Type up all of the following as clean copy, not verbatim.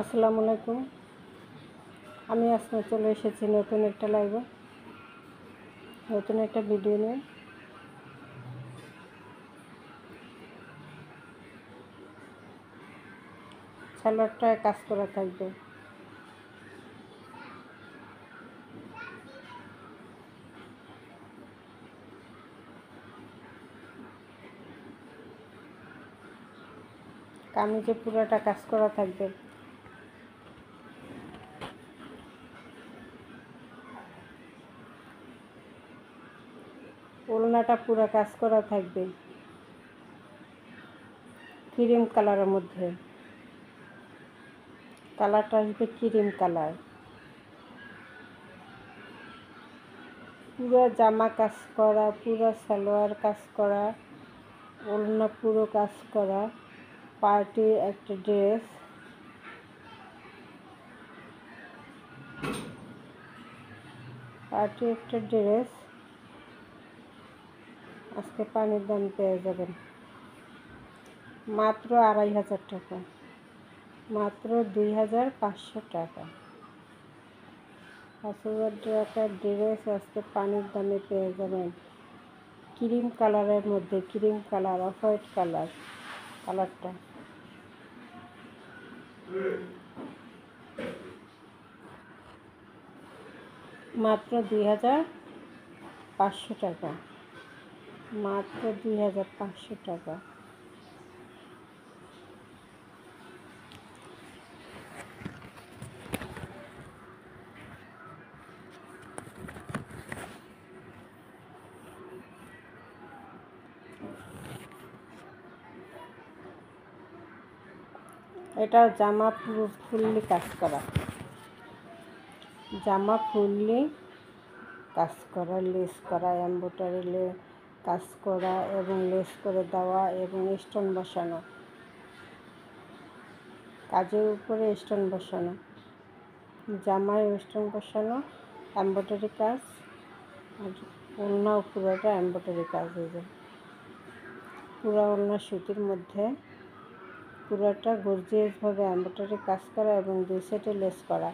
আসসালামু আলাইকুম। আমি আজকে চলে এসেছি নতুন একটা লাইভে, নতুন একটা ভিডিও নিয়ে। সালোয়ারটায় কাজ করা থাকবে। কামিজে পুরোটা কাজ করা থাকবে। ওড়নাটা পুরো কাজ করা থাকবে ক্রিম কালারের মধ্যে। কালারটা আসবে ক্রিম কালার। পুরো জামা কাজ করা, পুরো সালোয়ার কাজ করা, ওড়না পুরো কাজ করা, পার্টি একটা ড্রেস। আজকে পানির দাম পেয়ে যাবেন মাত্র 2500 টাকা, মাত্র 2500 টাকা। 5000 টাকার ড্রেস আজকে পানির দামে পেয়ে যাবেন। ক্রিম কালারের মধ্যে, ক্রিম কালার, অফ হোয়াইট কালারটা মাত্র 2500 টাকা, মাত্র 2500 টাকা। এটাও জামা পুরো ফুললি কাজ করা, জামা ফুললি কাজ করা, লেস করা, এমব্রয়ডারি কাজ করা এবং লেস করে দেওয়া এবং স্টোন বসানো, কাজের উপরে স্টোন বসানো, জামায় স্টোন বসানো, এমব্রয়ডারি কাজ, আর ওড়না পুরোটা এমব্রয়ডারি কাজ হয়ে যায়। পুরো ওড়না সুতির মধ্যে পুরোটা গর্জিয়াসভাবে এমব্রয়ডারি কাজ করা এবং দুই সাইডে লেস করা।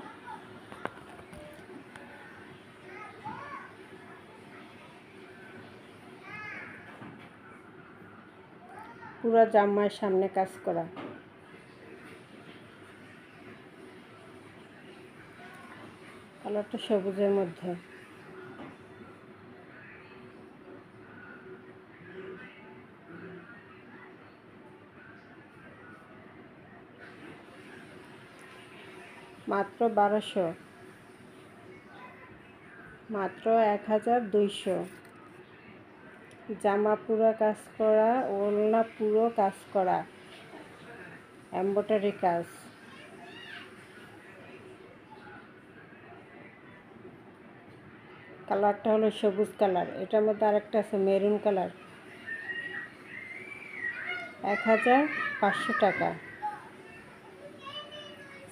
পুরো জামার সামনে কাজ করা। কালারটা সবুজের মধ্যে। মাত্র 1200, মাত্র 1200। জামা পুরো কাজ করা, ওড়না পুরো কাজ করা, এমব্রয়ডারি কাজ। কালারটা হলো সবুজ কালার। এটার মধ্যে আরেকটা আছে মেরুন কালার। 1500 টাকা,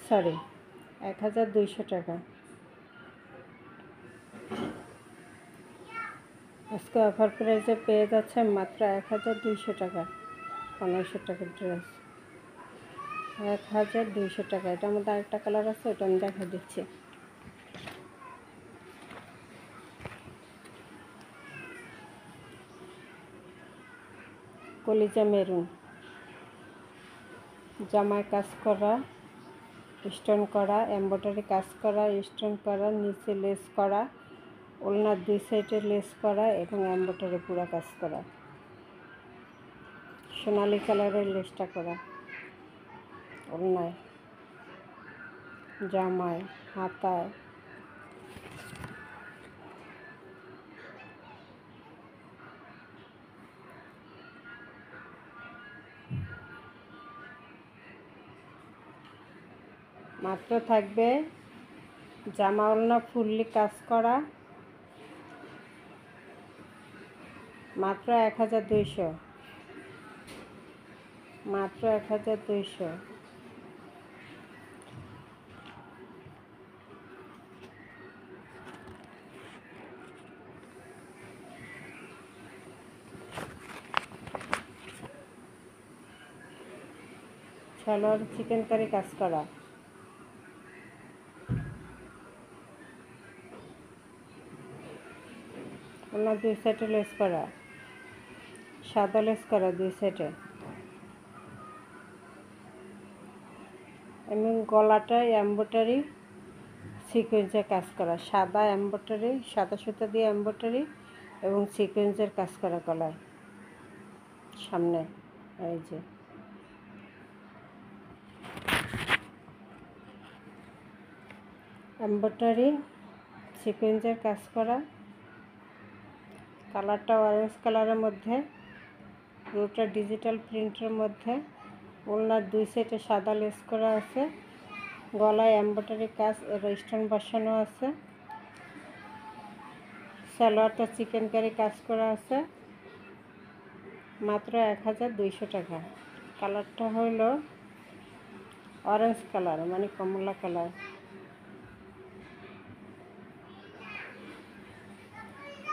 সরি 1200 টাকা। আজকে অফার প্রাইসে পেয়ে যাচ্ছে মাত্র 1200 টাকা। 1500 টাকার ড্রেস 1200 টাকা। এটার মধ্যে আরেকটা কালার আছে, ওটা আমি দেখা দিচ্ছি। কলিজা মেরুন। জামায় কাজ করা, স্টোন করা, এমব্রয়ডারি কাজ করা, স্টোন করা, নিচে লেস করা, ওড়নার দুই সাইডে লেস করা এবং এমব্রয়ডারি পুরো কাজ করা, সোনালি কালারের লেসটা করা। ওড়নায়, জামায়, হাতায়। মাত্র থাকবে জামা ওড়না ফুললি কাজ করা, মাত্র 1200, মাত্র 1200। সালোয়ার চিকেন কারি কাজ করা, ওনার দুই সাইডে লেস করা, সাদা লেস করা দুই সাইডে, এবং গলাটায় এমব্রয়ডারি সিকোয়েন্সের কাজ করা, সাদা এমব্রয়ডারি, সাদা সুতা দিয়ে এমব্রয়ডারি এবং সিকোয়েন্সের কাজ করা গলায় সামনে। এই যে এমব্রয়ডারি সিকোয়েন্সের কাজ করা, কালারটা অরেঞ্জ কালারের মধ্যে, পুরোটা ডিজিটাল প্রিন্টের মধ্যে। ওনার দুই সাইডে সাদা লেস করা আছে, গলায় এমব্রয়ডারি কাজ এর স্টোন বসানো আছে, সালোয়ারটা চিকেন কারি কাজ করা আছে। মাত্র 1200 টাকা। কালারটা হলো অরেঞ্জ কালার, মানে কমলা কালার।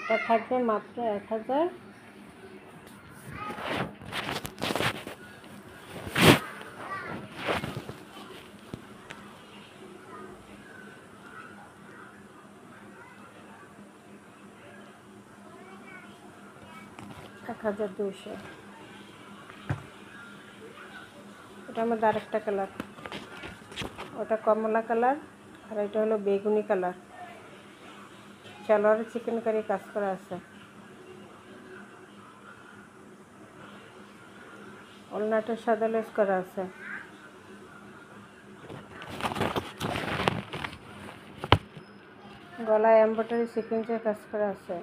এটা থাকবে মাত্র 1000। এটার মধ্যে আরেকটা কালার, ওটা কমলা কালার আর এটা হলো বেগুনি কালার। সালোয়ারে চিকেন কারি কাজ করা আছে, ওড়নাটা সাদা লেস করা আছে, গলায় এমব্রয়ডারি সিকোয়েন্সের কাজ করা আছে।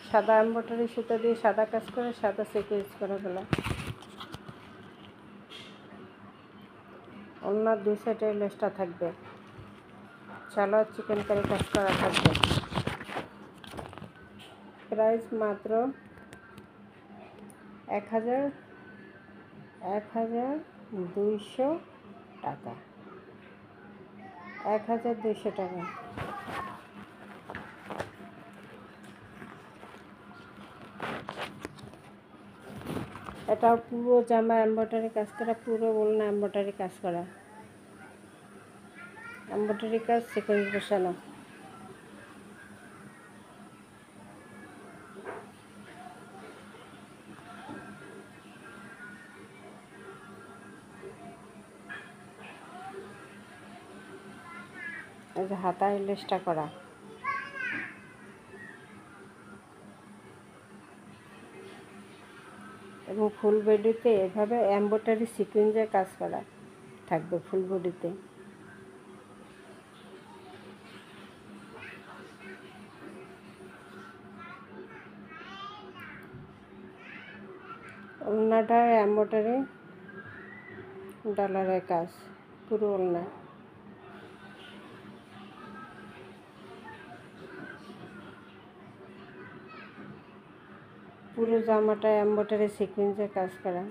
সাদা এমব্রয়ডারি সুতা দিয়ে সাদা কাজ করে, সাদা সিকোয়েন্স করা গলা। ওড়নার দুই সাইডে লেসটা থাকবে, সালোয়ার চিকেন কারি কাজ করা থাকবে। প্রাইস মাত্র 1200 টাকা। 1200 টাকা। এটা পুরো জামা এমব্রয়ডারি কাজ করা, পুরো ওড়না এমব্রয়ডারি কাজ করা, এমব্রয়ডারি কাজ সিকোয়েন্স বসানো। এই যে হাতায় লেসটা করা, এবং ফুল বডিতে এভাবে এমব্রয়ডারি সিকোয়েন্সের কাজ করা থাকবে ফুল বডিতে। ওড়নাটা এমব্রয়ডারি ডলারের কাজ, পুরো ওড়না। পুরো জামাটা এমব্রয়ডারি সিকোয়েন্সের কাজ করা।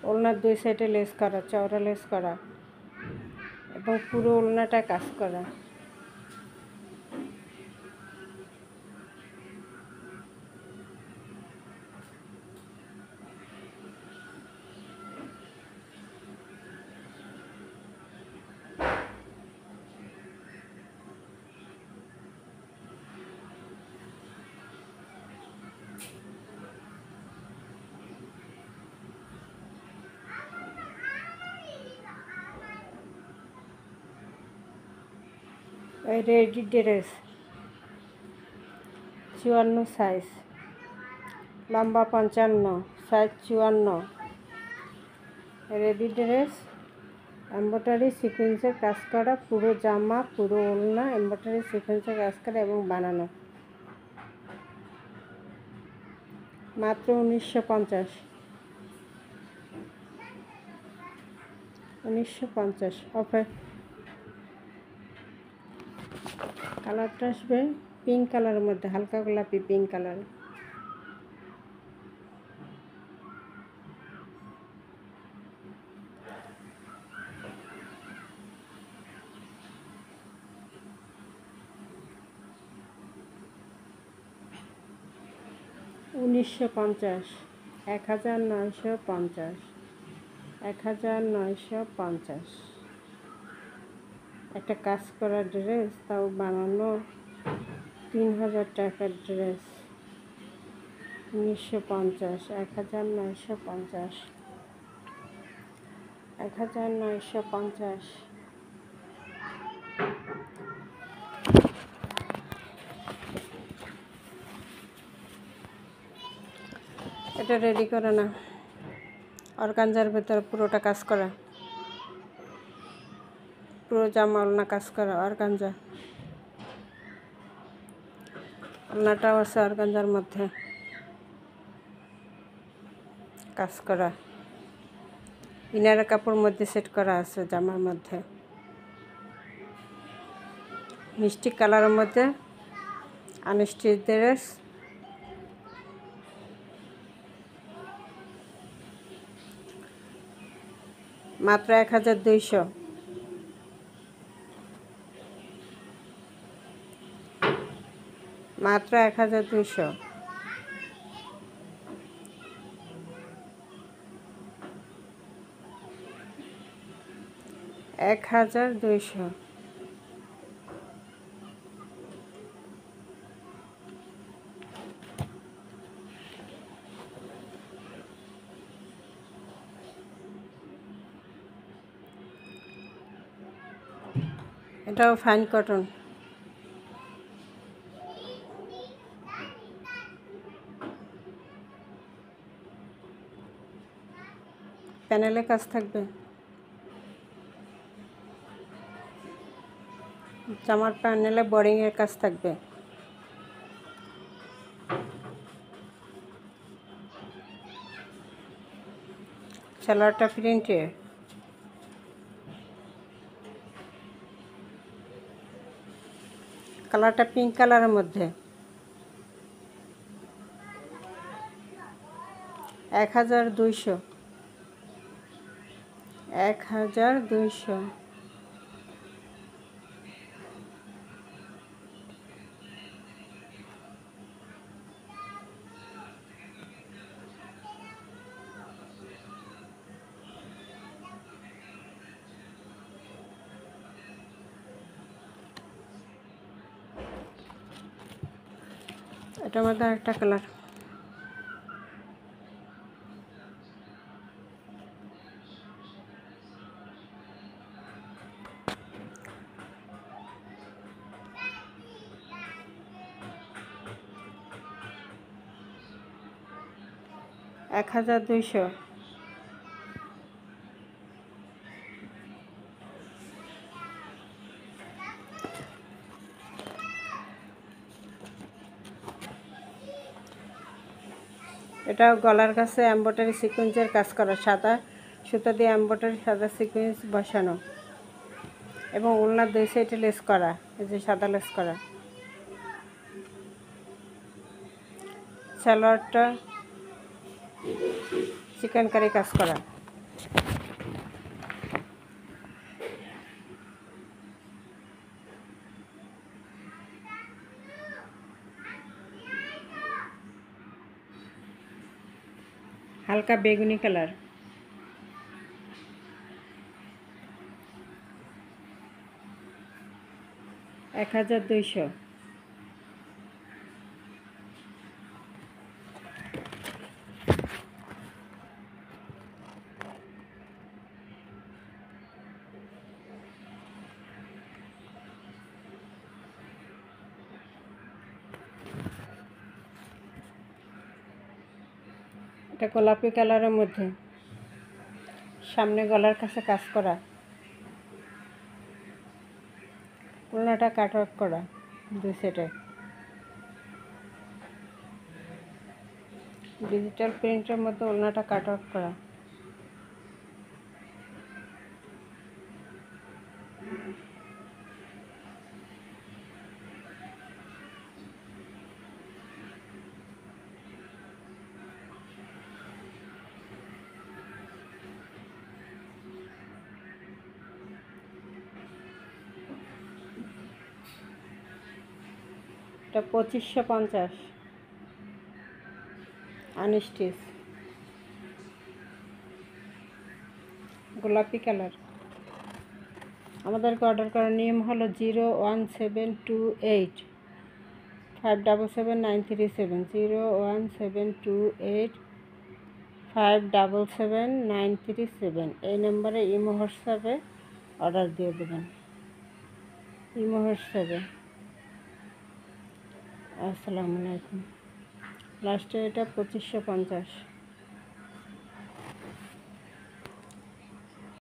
ওড়নার দুই সাইডে লেস করা, চওড়া লেস করা, এবং পুরো ওড়নাটা কাজ করা। এই রেডি ড্রেস 54 সাইজ, লম্বা 55, সাইজ 54। রেডি ড্রেস এমব্রয়ডারি সিকোয়েন্সের কাজ করা, পুরো জামা পুরো ওড়না এমব্রয়ডারি সিকোয়েন্সের কাজ করা এবং বানানো। মাত্র 1950। 1950 অফার। কালারটা আসবে পিঙ্ক কালারের মধ্যে, হালকা গোলাপি পিঙ্ক কালার। 1950, 1950, 1950। একটা কাজ করা ড্রেস, তাও বানানো 3000 টাকার ড্রেস। 1950, 1950, 1950। এটা রেডি করে না, অর্গানজার ভেতরে পুরোটা কাজ করা, পুরো জামা ওলনা কাজ করা অর্গানজা। ওলনাটাও আছে অর্গানজার মধ্যে কাজ করা, ইনারের কাপড় মধ্যে সেট করা আছে জামার মধ্যে, মিষ্টি কালারের মধ্যে আনস্টিচ ড্রেস। মাত্র 1200। মাত্র 1200। 1200। এটাও ফাইন কটন। প্যানেলে কাজ থাকবে, জামার প্যানেলে বোরিংয়ের কাজ থাকবে। সালোয়ারটা প্রিন্টের, কালারটা পিঙ্ক কালারের মধ্যে। 1200। 1200। এটার মধ্যে আরেকটা কালার। এক 1200। এটাও গলার কাছে এমব্রয়ডারি সিকোয়েন্সের কাজ করা, সাদা সুতা দিয়ে এমব্রয়ডারি সাদা সিকোয়েন্স বসানো, এবং ওলনার 2 সাইডে লেস করা, এই যে সাদা লেস করা। সালোয়ারটা চিকেন কারি কাজ করা। হালকা বেগুনি কালার। 1200। এটা গোলাপি কালারের মধ্যে, সামনে গলার কাছে কাজ করা, ওলনাটা কাট ওয়ার্ক করা 2 সেটে, ডিজিটাল প্রিন্টের মধ্যে ওলনাটা কাট ওয়ার্ক করা। এটা 2550। আনস্টিচ, গোলাপি কালার। আমাদেরকে অর্ডার করার নিয়ম হলো 01728 577 937, 01728 577 937। এই নম্বরে ইমো হোয়াটসঅ্যাপে অর্ডার দিয়ে দেবেন, ইমো হোয়াটসঅ্যাপে। আসসালামু আলাইকুম। লাস্টে এটা 2550।